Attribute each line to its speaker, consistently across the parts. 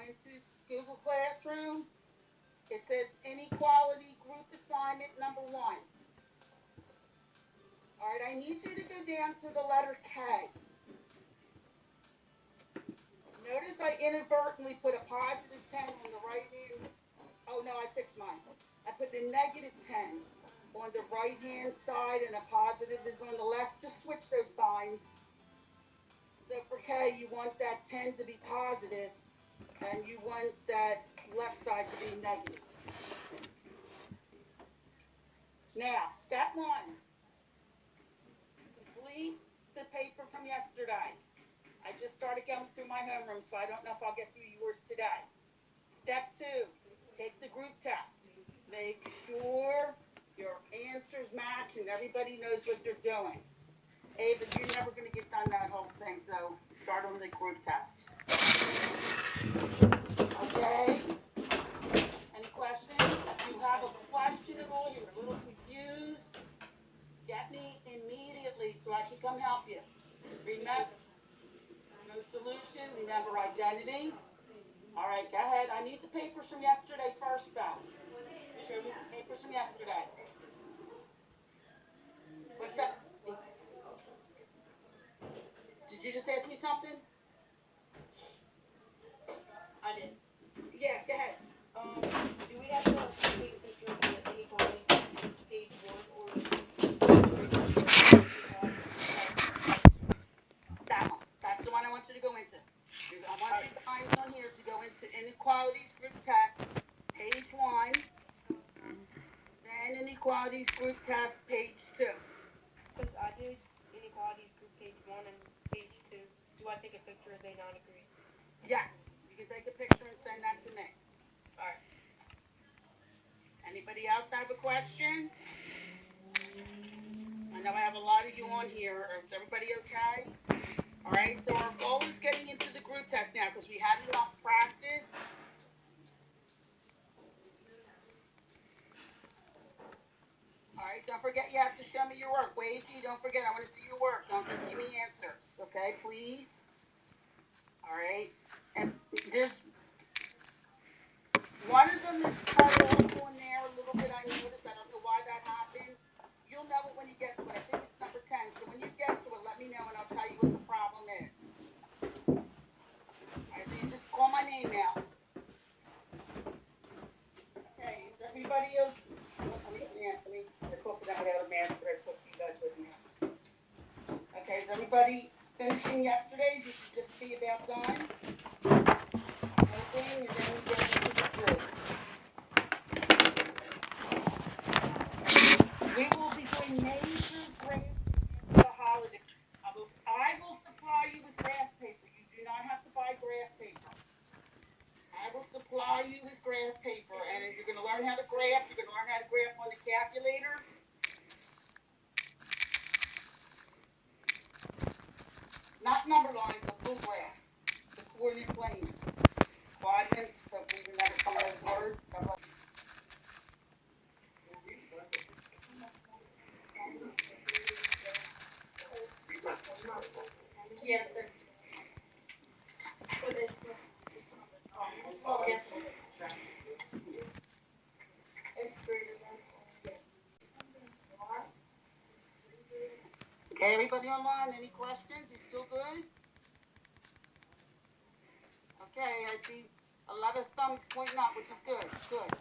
Speaker 1: into Google Classroom. It says inequality group assignment number 1. All right, I need you to go down to the letter K. Notice I inadvertently put a positive 10 on the right hand. Oh no, I fixed mine. I put the negative 10 on the right hand side and a positive is on the left. Just switch those signs. So for K, you want that 10 to be positive, and you want that left side to be negative. Now, step 1. Complete the paper from yesterday. I just started going through my homeroom, so I don't know if I'll get through yours today. Step 2, take the group test. Make sure your answers match and everybody knows what they're doing. Ava, you're never going to get done that whole thing, so start on the group test. Okay? Any questions? If you have a question at all, you're a little confused, get me immediately so I can come help you. Remember, no solution, remember identity. All right, go ahead. I need the papers from yesterday first, though. Show me the papers from yesterday. What's that? Did you just ask me something?
Speaker 2: I did.
Speaker 1: Yeah, go ahead.
Speaker 2: Do we have to take a picture of the inequality page 1 or
Speaker 1: that one? That's the one I want you to go into. I want you guys on here to go into inequalities group test, page 1. Then inequalities group test, page 2.
Speaker 2: Because I did inequalities group page 1 and page 2. Do I take a picture if they not agree?
Speaker 1: Yes, you can take a picture and send that to me.
Speaker 2: All right.
Speaker 1: Anybody else have a question? I know I have a lot of you on here. Is everybody okay? All right, so our goal is getting into the group test now because we had enough practice. All right, don't forget you have to show me your work. Wavy, don't forget, I want to see your work. Don't just give me answers, okay, please? All right, and there's one of them is cut off on there a little bit, I noticed. I don't know why that happened. You'll know it when you get to it. I think it's number 10. So when you get to it, let me know and I'll tell you what the problem is. All right, so you just call my name now. Okay, is everybody okay? I talked about without a mask, but I talked to you guys with masks. Okay, is everybody finishing yesterday? This should just be about done. Hoping, and then we get into the group. We will be doing major graph for the holiday. I will supply you with graph paper. You do not have to buy graph paper. I will supply you with graph paper, and you're going to learn how to graph. You're going to learn how to graph on the calculator. Not number lines, a full graph. The coordinate plane. Quadrants, hopefully you remember some of those words.
Speaker 2: Yes, sir. For this. Oh, yes. It's greater than.
Speaker 1: Okay, everybody online, any questions? You still good? Okay, I see a lot of thumbs pointing up, which is good. Good.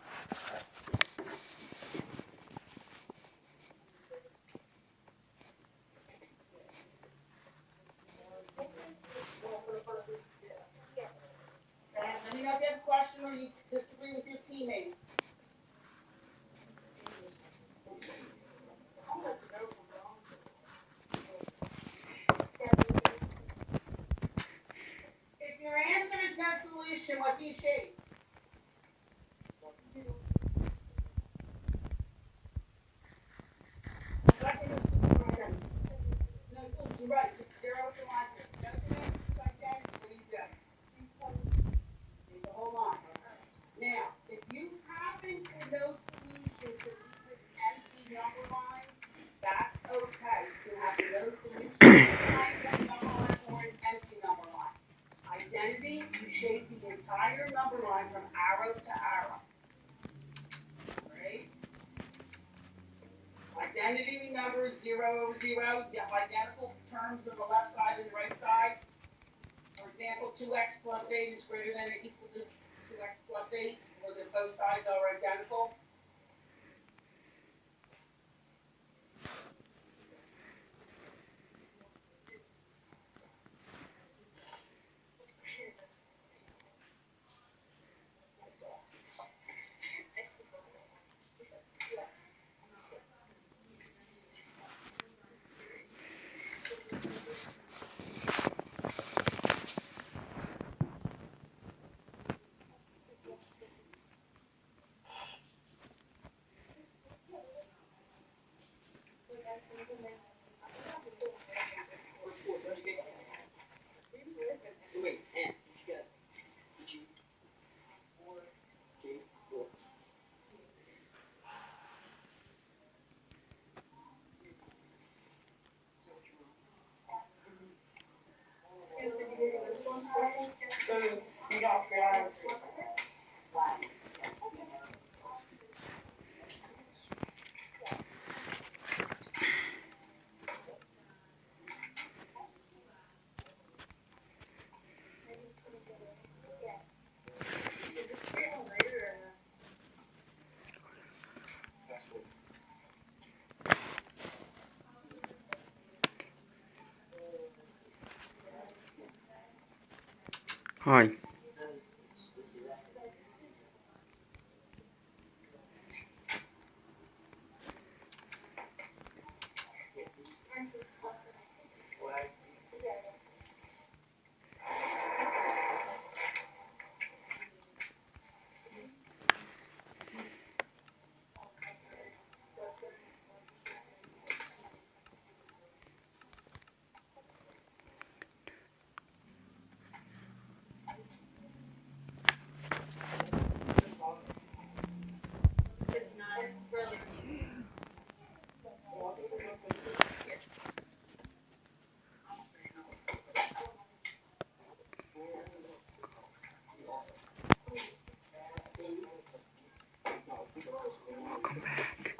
Speaker 1: Let me know if you have a question or you disagree with your teammates. If your answer is no solution, what do you shade? No solution, right. Zero to line. No solution, identity. What do you do? Leave the whole line. Now, if you happen to no solution to leave an empty number line, that's okay. You can have no solution to an number line or an empty number line. Identity, you shade the entire number line from arrow to arrow. Right? Identity number 0 over 0. You have identical terms on the left side and the right side. For example, 2x plus 8 is greater than or equal to 2x plus 8, where both sides are identical. So you got
Speaker 3: Hi. Welcome back.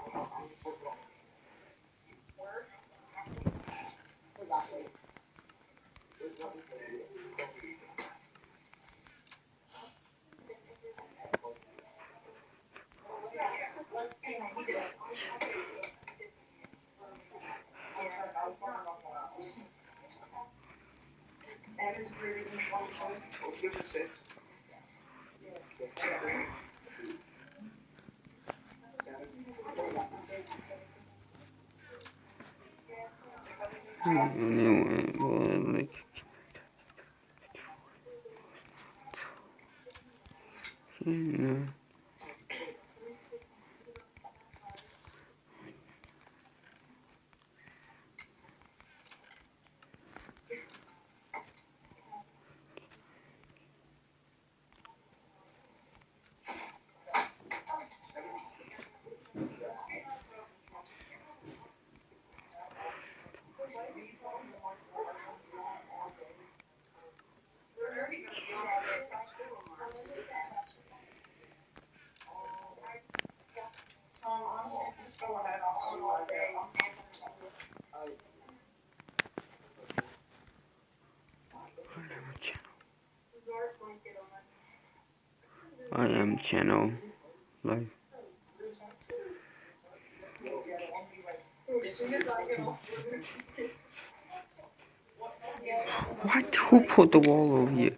Speaker 3: Anyway, well, like, I am channel live. What? Who put the wall over here?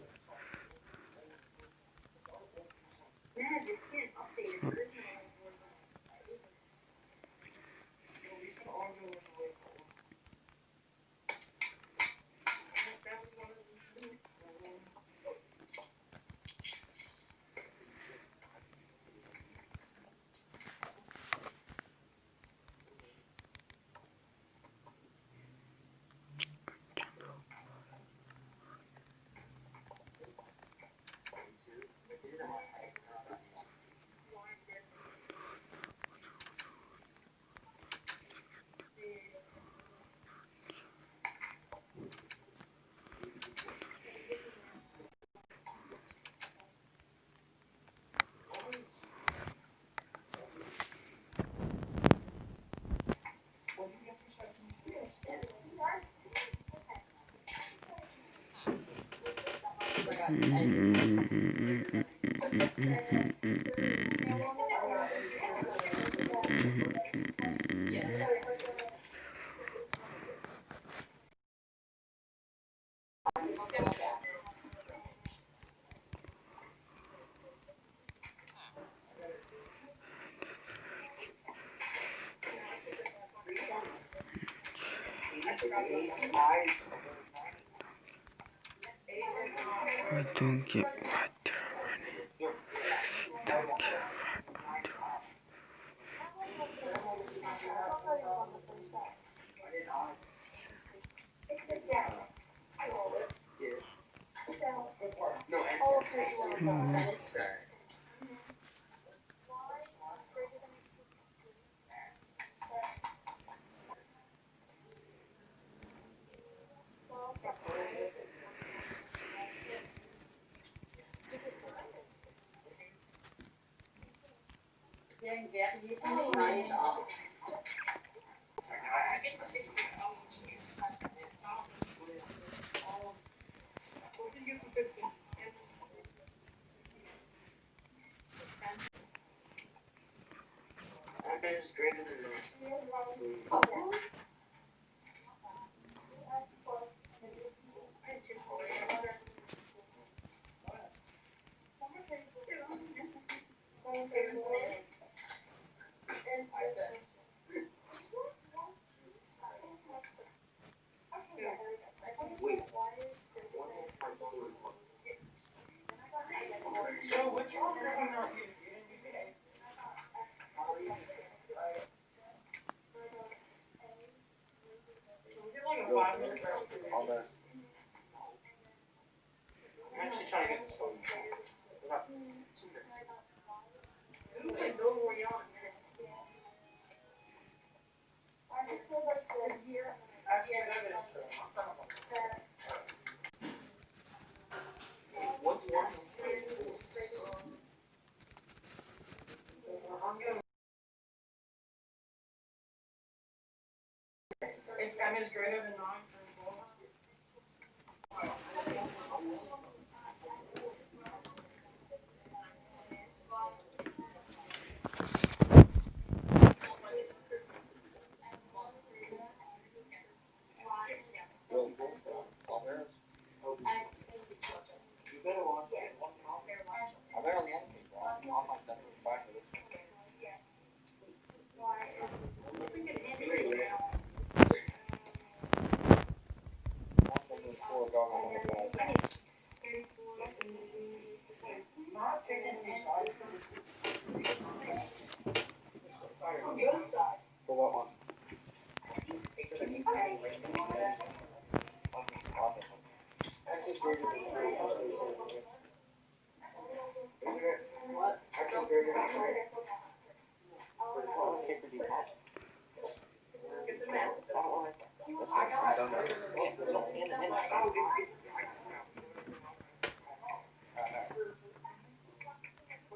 Speaker 3: I don't get water. Don't get
Speaker 4: Is greater than that. Wait. So which one are you not here? Almost. I'm actually trying to get this one. About 2 minutes. What's one?
Speaker 1: Is M is greater than 9?
Speaker 4: You better watch it. I better only have to take one. I'm like done with 5 for this one.
Speaker 1: Not taking these sides.
Speaker 4: For what one? X is greater than 3. Isn't it? What? X is greater than 3. Okay for default.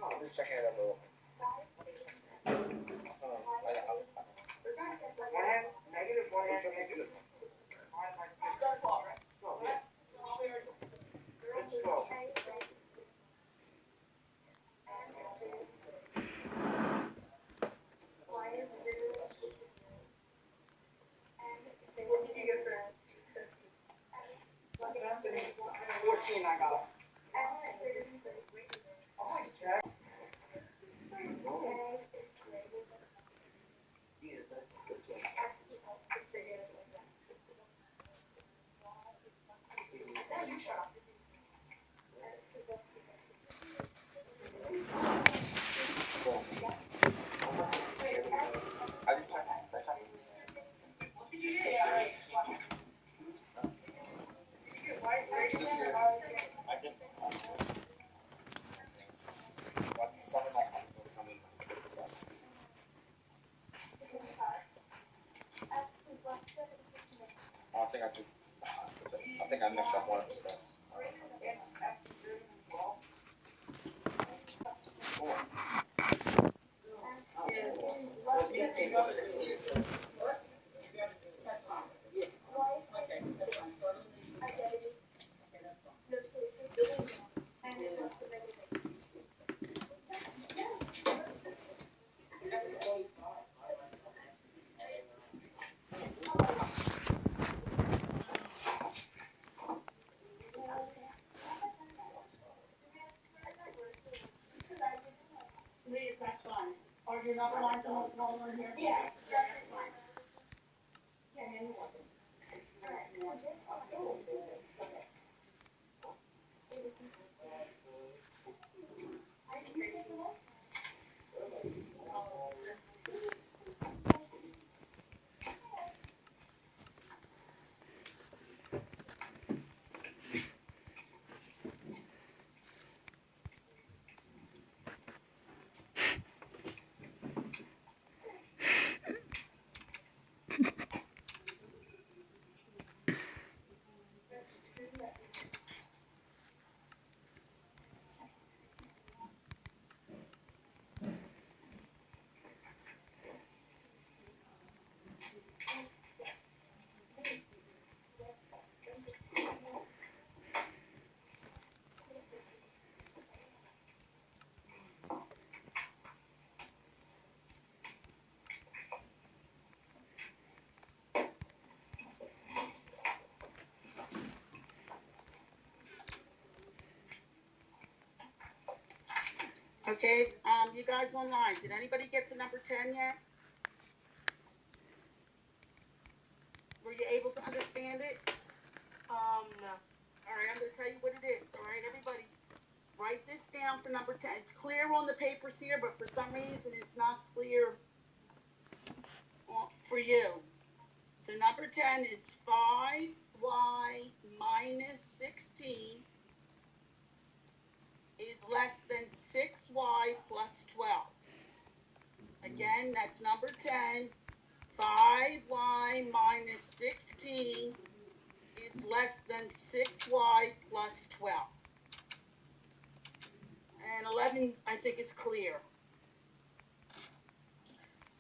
Speaker 4: I'm just checking it out a little.
Speaker 1: I got.
Speaker 4: I think I mixed up one of the steps.
Speaker 1: It's gonna take us 6 minutes. That's fine. Yeah. Okay. That's fine. Leave, that's fine. Are your number lines all in here?
Speaker 5: Yeah, just mine.
Speaker 1: Okay, you guys online, did anybody get to number 10 yet? Were you able to understand it?
Speaker 2: No.
Speaker 1: Alright, I'm gonna tell you what it is, alright, everybody? Write this down for number 10. It's clear on the papers here, but for some reason it's not clear for you. So number 10 is 5y minus 16 is less than 6y plus 12. Again, that's number 10. 5y minus 16 is less than 6y plus 12. And 11, I think, is clear.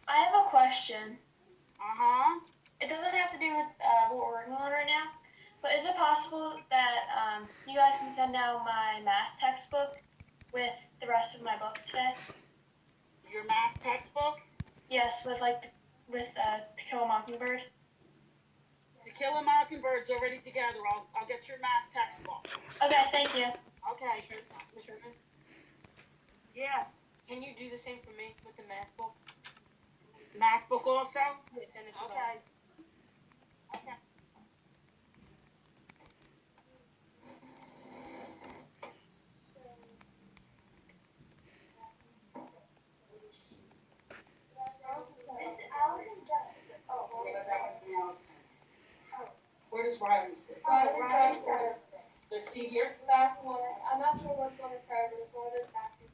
Speaker 5: I have a question.
Speaker 1: Uh-huh.
Speaker 5: It doesn't have to do with what we're working on right now, but is it possible that you guys can send out my math textbook with the rest of my books today?
Speaker 1: Your math textbook?
Speaker 5: Yes, with To Kill a Mockingbird.
Speaker 1: To Kill a Mockingbird's already together. I'll get your math textbook.
Speaker 5: Okay, thank you.
Speaker 1: Okay. Yeah.
Speaker 2: Can you do the same for me with the math book?
Speaker 1: Math book also?
Speaker 2: Yeah, send it to
Speaker 1: Okay. Okay. Where does Riley sit? Does he here?
Speaker 6: Back one. I'm not sure which one is her, but it's one of those back people.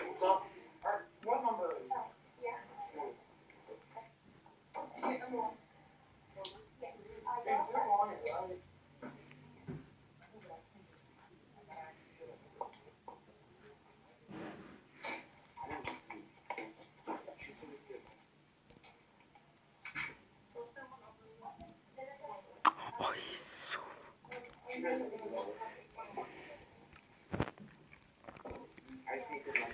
Speaker 4: What's up? What number is it?
Speaker 6: Yeah.
Speaker 4: I just need to know.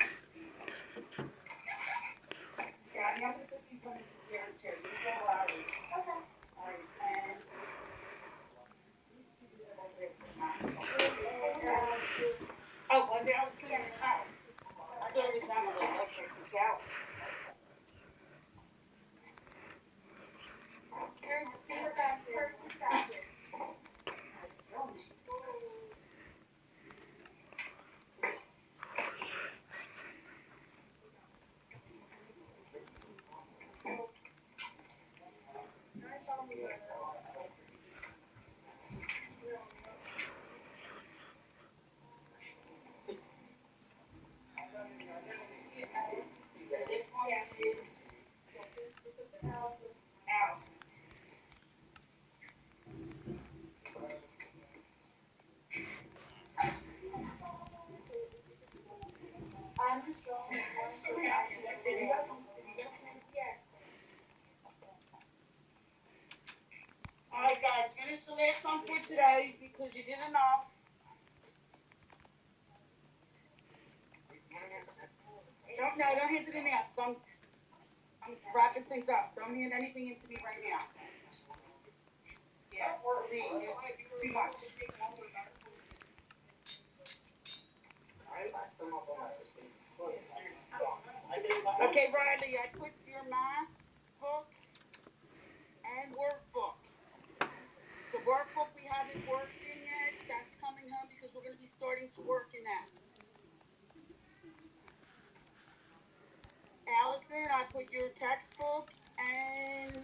Speaker 1: Yeah, I'm going to put these on Mrs. Garrett's chair. You still allow these.
Speaker 6: Okay.
Speaker 1: All right, and... Oh, was it? I was sitting in the house. I thought it was on the electricity's house.
Speaker 6: See the back person back here.
Speaker 1: This one is Allison.
Speaker 6: I'm just drawing one so I can get video. Yeah.
Speaker 1: All right, guys, finish the last one for today because you did enough. Don't hand it in there. I'm wrapping things up. Don't hand anything in to me right now. Yeah, please. It's too much. Okay, Riley, I put your math book and workbook. The workbook we haven't worked in yet. That's coming home because we're going to be starting to work in that. Allison, I put your textbook and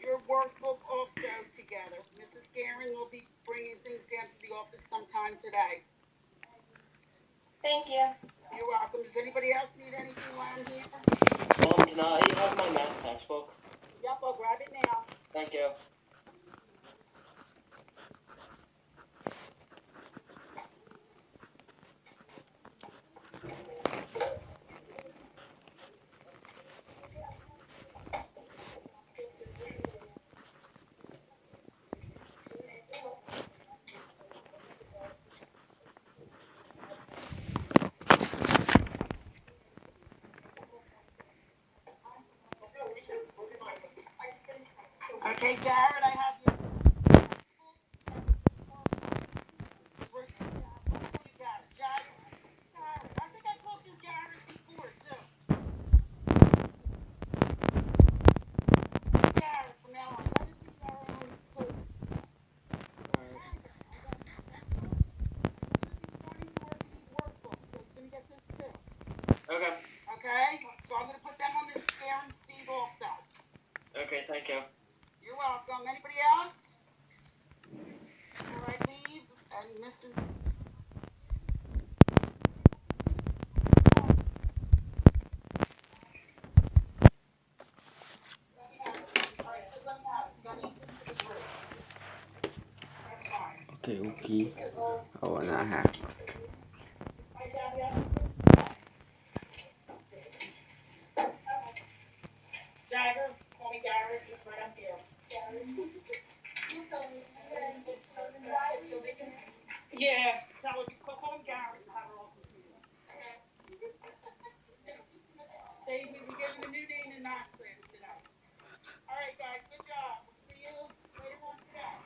Speaker 1: your workbook also together. Mrs. Guerin will be bringing things down to the office sometime today.
Speaker 5: Thank you.
Speaker 1: You're welcome. Does anybody else need anything while I'm here?
Speaker 4: Can I have my math textbook?
Speaker 1: Yep, I'll grab it now.
Speaker 4: Thank you.
Speaker 1: Okay, Garrett, I have your. Garrett. I think I called you Garrett before, too. Garrett, from now on. Let it be our own food.
Speaker 4: Okay.
Speaker 1: Okay, so I'm gonna put them on this Guerin seat also.
Speaker 4: Okay, thank you.
Speaker 1: You're welcome. Anybody else? Before I leave, and Mrs.
Speaker 3: Okay. Oh, nah.
Speaker 1: Jagger, call me Garrett, just right up here. Yeah, tell her, call him Garrett and have her all confused. Say we were given a new name in math class tonight. All right, guys, good job. We'll see you later on today.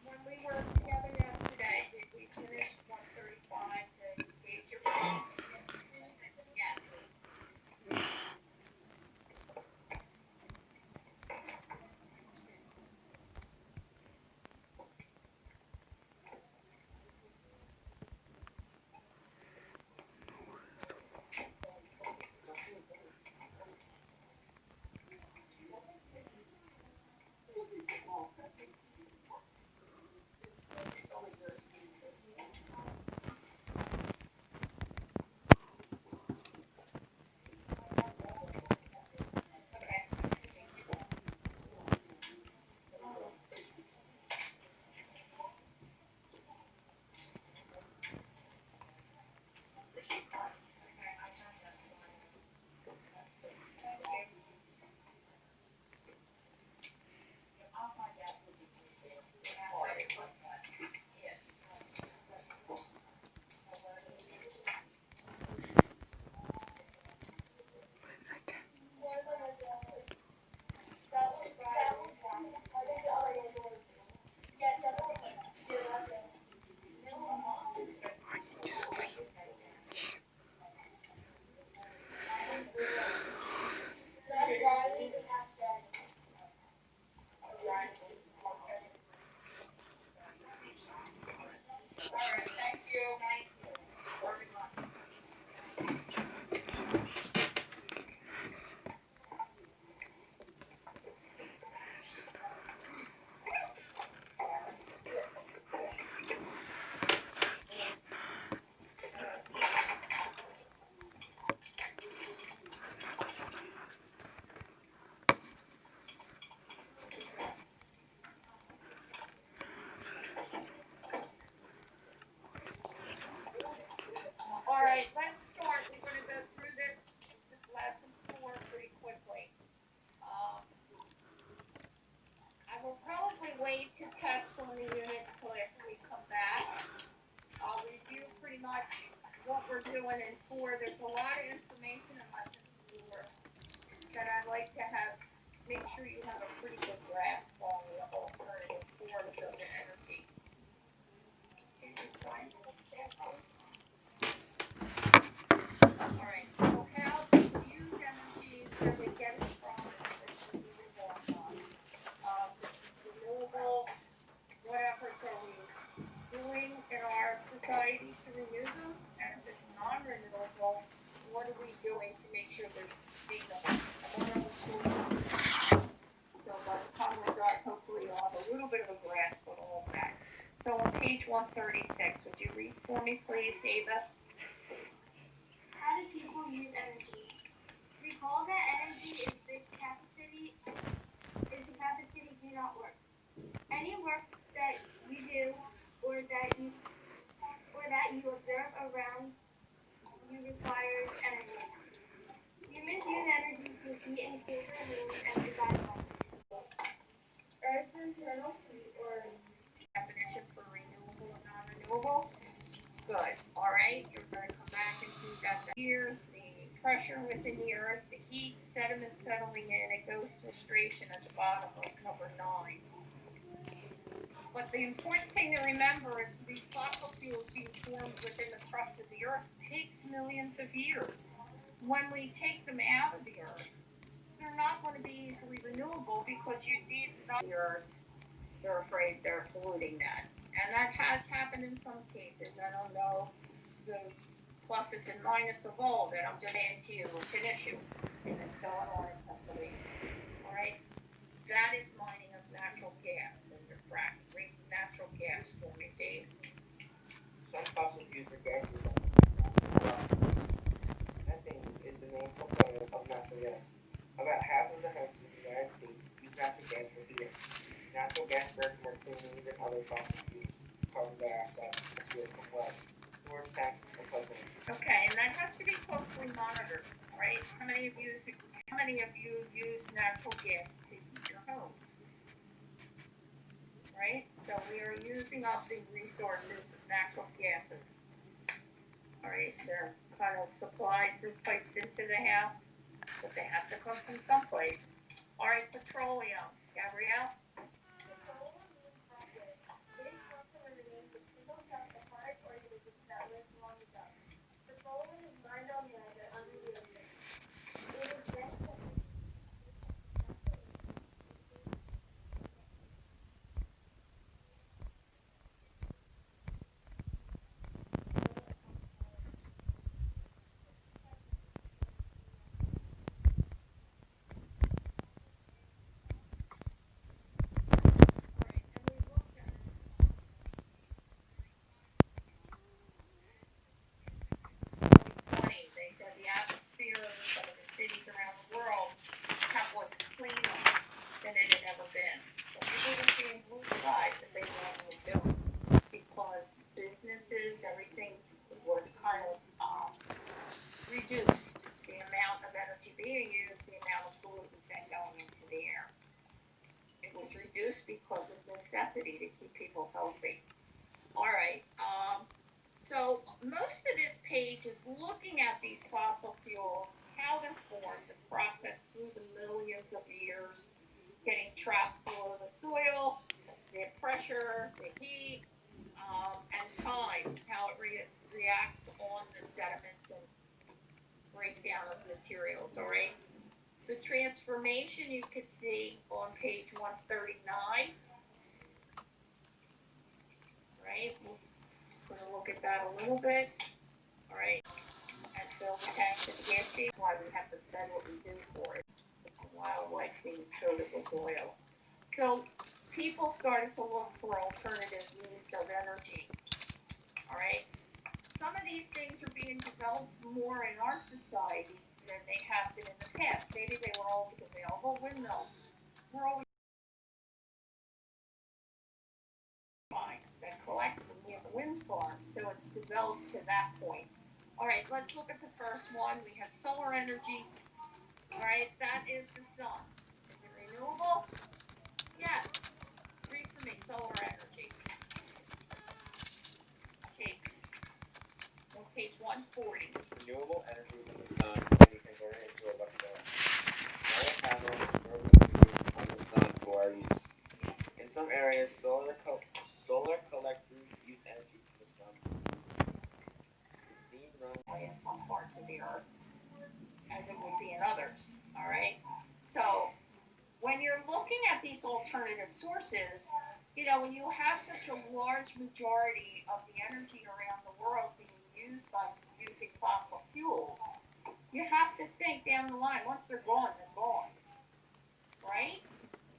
Speaker 1: When we were together yesterday, did we finish 135 to gauge your Yes. I'll find out.
Speaker 7: wait to test on the unit until after we come back. I'll review pretty much what we're doing in 4. There's a lot of information in lesson 4 that I'd like to make sure you have a pretty good grasp on the alternative forms of the energy. Alright, so how we use energy, where we get it from, is renewable or not. Renewable, what efforts are we doing in our society to renew them? And if it's non-renewable, what are we doing to make sure they're sustainable? And what other sources? So by the time we're done, hopefully you'll have a little bit of a grasp on all of that. So on page 136, would you read for me, please, Ava?
Speaker 6: How do people use energy? Recall that energy is the capacity do not work. Any work that you do or that you observe around you requires energy. Humans use energy to heat and cool their rooms and provide light. Earth's internal heat or
Speaker 7: Definition for renewable and non-renewable. Good. All right. You're going to come back and do that. Here's the pressure within the earth, the heat, sediment settling in. It goes to filtration at the bottom of number 9. But the important thing to remember is these fossil fuels being formed within the crust of the earth takes millions of years. When we take them out of the earth, they're not going to be easily renewable because you need the earth. They're afraid they're polluting that. And that has happened in some cases. I don't know the pluses and minuses of all of it. I'm just saying to you, it's an issue. And it's going on in Pennsylvania. All right? That is mining of natural gas when you're fracking. Read natural gas for me, Dave.
Speaker 4: Some fossil fuels are gases. Methane is the main component of natural gas. About half of the homes in the United States use natural gas for heating. Natural gas burns more cleanly than other fossil fuels. Carbon dioxide is fuel from wells, storage tanks, and propane.
Speaker 7: Okay, and that has to be closely monitored, all right? How many of you use natural gas to heat your homes? Right? So we are using up the resources of natural gases. All right, they're kind of supplied through pipes into the house, but they have to come from someplace. All right, petroleum. Gabrielle?
Speaker 6: petroleum means rocket. It is thought to remain the single cell of hard organisms that live long ago. Petroleum is mined on land or under the ocean. It is then
Speaker 7: They said the atmosphere of some of the cities around the world was cleaner than it had ever been. So people were seeing blue skies that they normally don't, because businesses, everything was kind of reduced. The amount of energy being used, the amount of pollutants that going into the air. It was reduced because of necessity to keep people healthy. All right. So most of this page is looking at these fossil fuels, how they're formed, the process through the millions of years, getting trapped below the soil, the pressure, the heat, and time, how it reacts on the sediments and breakdown of materials, all right? The transformation you could see on page 139, right? We're going to look at that a little bit, all right? And fill the tanks at the gas station, why we have to spend what we do for it. Wildlife being coated with oil. So people started to look for alternative means of energy, all right? Some of these things are being developed more in our society than they have been in the past. Maybe they were always available. Windmills were always mines that collect them. We have a wind farm, so it's developed to that point. All right, let's look at the first one. We have solar energy. All right, that is the sun. Is it renewable? Yes. Read for
Speaker 4: areas, solar collectors use energy from the sun. The steam runs
Speaker 7: in some parts of the earth as it would be in others. All right. So when you're looking at these alternative sources, when you have such a large majority of the energy around the world being used by using fossil fuels, you have to think down the line. Once they're gone, right?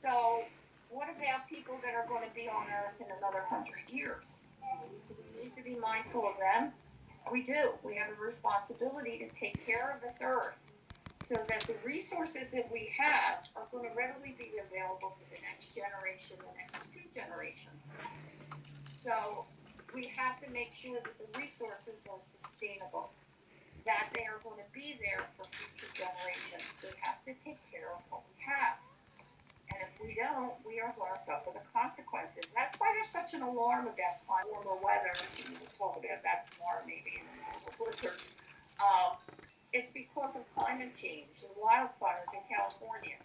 Speaker 7: So what about people that are going to be on Earth in another 100 years? We need to be mindful of them. We do. We have a responsibility to take care of this Earth so that the resources that we have are going to readily be available for the next generation, the next 2 generations. So we have to make sure that the resources are sustainable, that they are going to be there for future generations. We have to take care of what we have. And if we don't, we are going to suffer the consequences. That's why there's such an alarm about warmer weather. We'll talk about that tomorrow, maybe, in a blizzard. It's because of climate change and wildfires in California.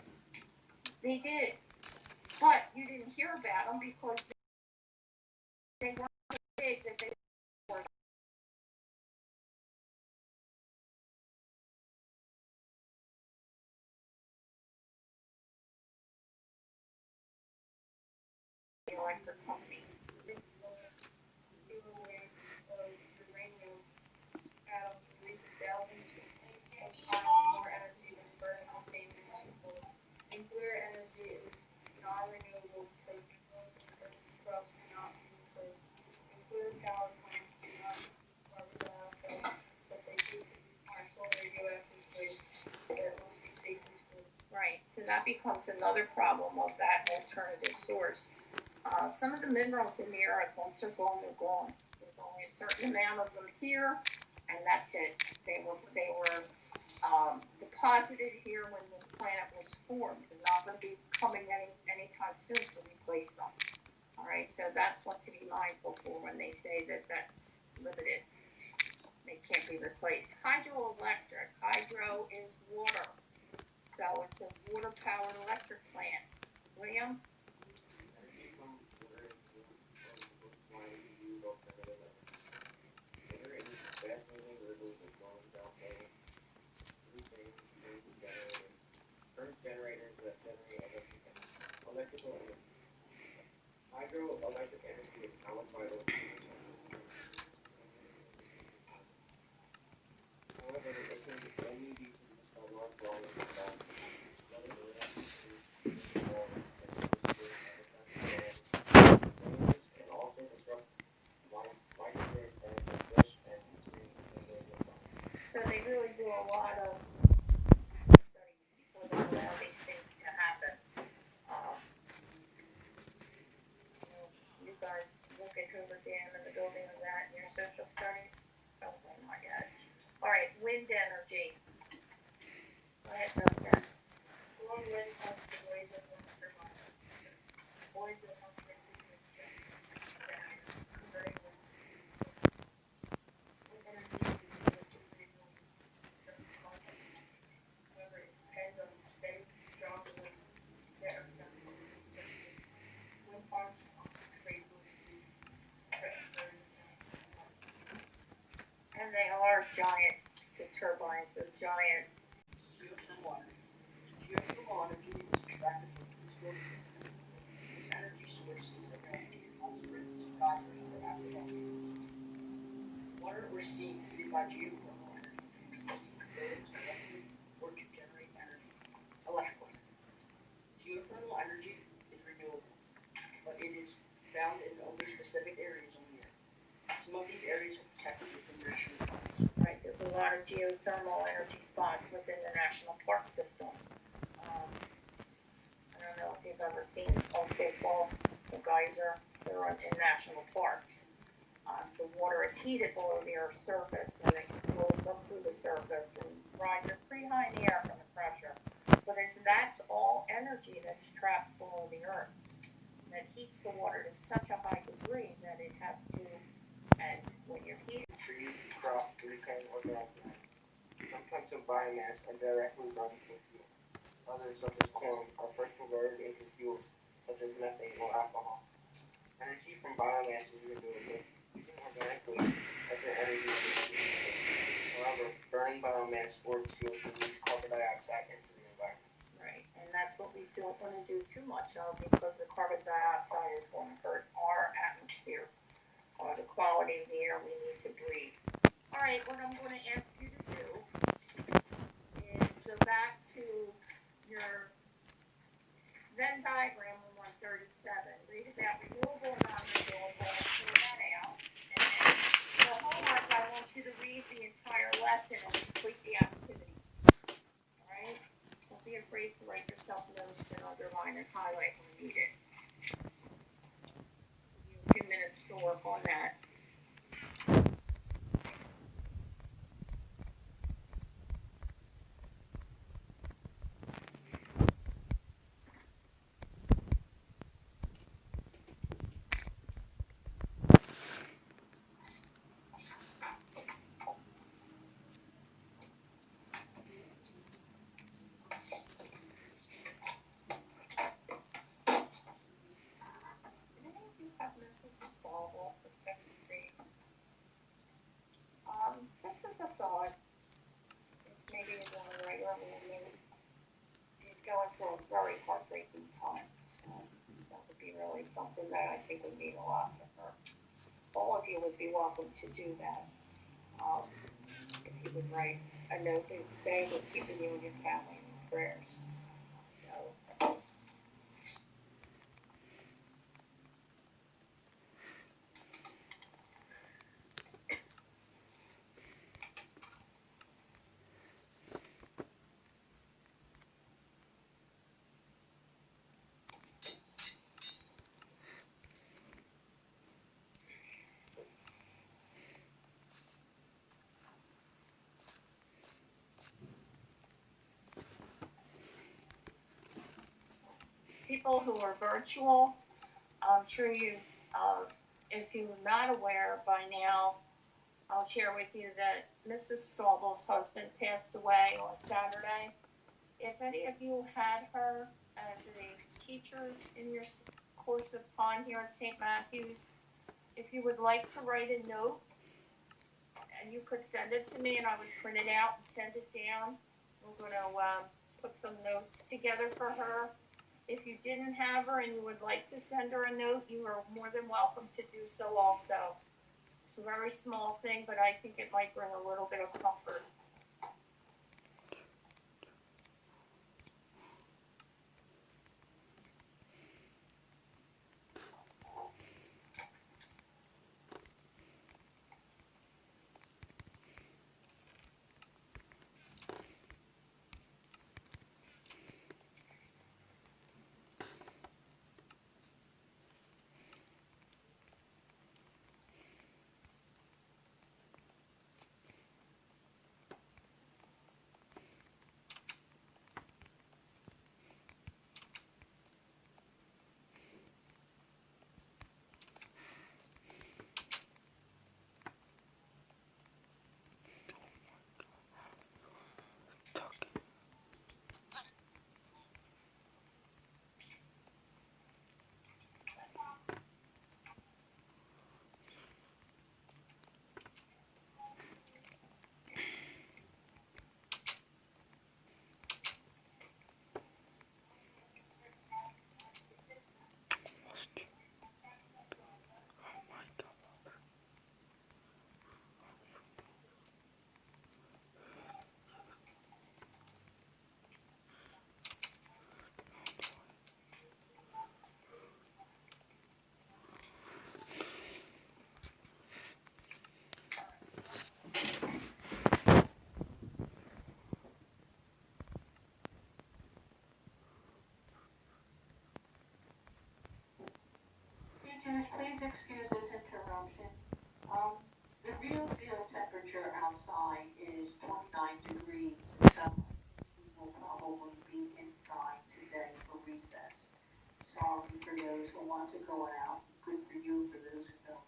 Speaker 7: They did. But you didn't hear about them because they weren't so big that they were the electric companies. More energy than burning the same fuel. Nuclear energy is non-renewable because crops cannot be replaced. Nuclear power plants do not use carbon dioxide, but they do harmful radioactive waste that must be safely stored. Right, so that becomes another problem of that alternative source. Some of the minerals in the earth, once they're gone, they're gone. There's only a certain amount of them here, and that's it. They were deposited here when this planet was formed. They're not going to be coming anytime soon to replace them. All right, so that's what to be mindful for when they say that that's limited. They can't be replaced. Hydroelectric. Hydro is water. So it's a water-powered electric plant. William?
Speaker 4: Generators that generate electrical energy. Hydroelectric energy is powered by the however, it can only be produced by large volumes of gas. Can also disrupt microgrid and fish and
Speaker 7: So they really do a lot of study before they allow these things to happen. You guys look at Hoover Dam and the building of that in your social studies? Probably not yet. All right, wind energy. Go ahead, Justin. Blowing wind causes the blades of the turbine. Blades of the turbine converting wind. Wind energy however, it depends on the steady, strong wind that are wind farms create those speeds. And they are giant, the turbines are giant. Geothermal energy. Geothermal energy is extracted from prehistoric areas. This energy source is a energy consequence of geysers or after volcanoes. Water or steam created by geothermal energy can be used to cool buildings or to generate energy, electrical energy. Geothermal energy is renewable, but it is found in only specific areas on the earth. Some of these areas are protected within national parks. Right, there's a lot of geothermal energy spots within the national park system. I don't know if you've ever seen Omlet, the geyser. They're in national parks. The water is heated below the Earth's surface and explodes up through the surface and rises pretty high in the air from the pressure. So that's all energy that's trapped below the Earth that heats the water to such a high degree that it has to, and when you're heating
Speaker 4: trees, crops, decaying organic matter. Some types of biomass are directly run for fuel. Others, such as corn, are first converted into fuels such as methane or alcohol. Energy from biomass is renewable using organic waste as an energy source. However, burning biomass or fuels release carbon dioxide into the environment.
Speaker 7: Right, and that's what we don't want to do too much of because the carbon dioxide is going to hurt our atmosphere, or the quality of the air we need to breathe. All right, what I'm going to ask you to do is go back to your Venn diagram on 137. Read about renewable, non-renewable, and fill that out. And then for homework, I want you to read the entire lesson and complete the activity. All right? Don't be afraid to write yourself notes and underline and highlight when needed. Give you a few minutes to work on that. Have Mrs. Bobble for second grade. Just as a thought, if maybe you're doing a regular meeting, she's going through a very heartbreaking time. So that would be really something that I think would mean a lot to her. All of you would be welcome to do that. If you would write a note that would say we're keeping you and your family in prayers. So, people who are virtual, I'm sure you, if you're not aware by now, I'll share with you that Mrs. Straubel's husband passed away on Saturday. If any of you had her as a teacher in your course of time here at St. Matthew's, if you would like to write a note, and you could send it to me and I would print it out and send it down. We're going to put some notes together for her. If you didn't have her and you would like to send her a note, you are more than welcome to do so also. It's a very small thing, but I think it might bring a little bit of comfort.
Speaker 8: Teachers, please excuse this interruption. The real field temperature outside is 29 degrees, so we will probably be inside today for recess. Sorry for those who want to go out. Good for you for those who don't.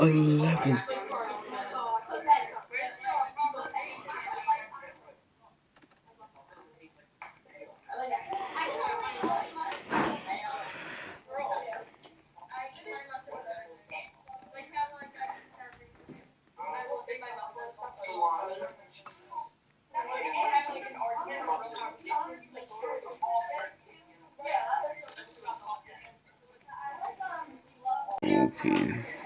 Speaker 3: 11. Okay.